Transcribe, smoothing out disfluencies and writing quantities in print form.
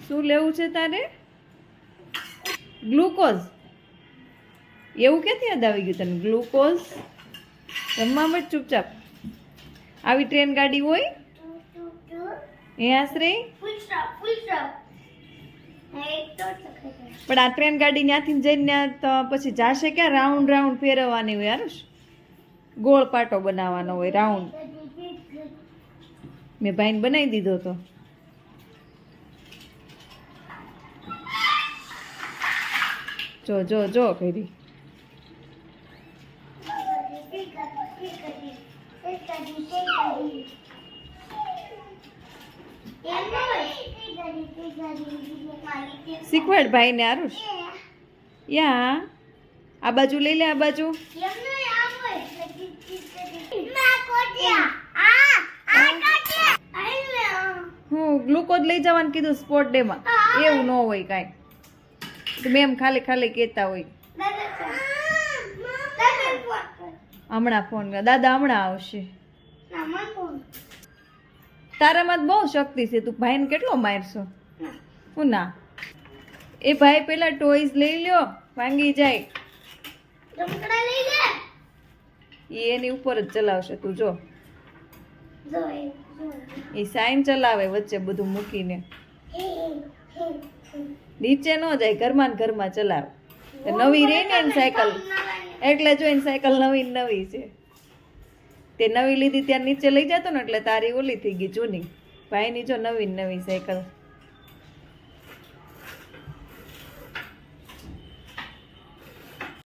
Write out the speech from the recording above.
શું લેવું છે તારે? ગ્લુકોઝ? એવું ક્યાંથી યાદ આવી ગયું તને? ગ્લુકોઝ રમવા મત ચૂપચાપ. આવી ટ્રેન ગાડી હોય એ આશરે? પણ આ ટ્રેન ગાડી ત્યાંથી જઈને તો પછી જાશે ક્યાં? રાઉન્ડ રાઉન્ડ ફેરવવાની હોય યાર, ગોળ પાટો બનાવવાનો હોય રાઉન્ડ. મેં ભાઈને બનાવી દીધો તો. જો જો જો કરી. શીખવાડ ભાઈને આરુષ. યા આ બાજુ લઈ લે, આ બાજુ. હું ગ્લુકોઝ લઈ જવાનું કીધું સ્પોર્ટ ડે માં. એવું ન હોય કાંઈ, મેમ ખાલી ખાલી કહેતા હોય. હમણાં ફોન કર, દાદા હમણાં આવશે. તારામાં બહુ શક્તિ છે, તું ભાઈને કેટલો મારશો? હું ના, એ ભાઈ પેલા ટોયઝ લઈ લ્યો, ભાંગી જાય. એ એની ઉપર જ ચલાવશે, તું જો. એ સાઈન ચલાવે વચ્ચે બધું મૂકીને, નીચે ન જાય, ઘરમાં ને ઘરમાં ચલાવે. નવી રહી ને સાયકલ, એટલે જોઈને સાયકલ નવી નવી છે. તે નવી લીધી ત્યાં નીચે લઈ જતો ને એટલે તારી ઓલી થઈ ગઈ જૂની. ભાઈની જો નવી નવી સાયકલ.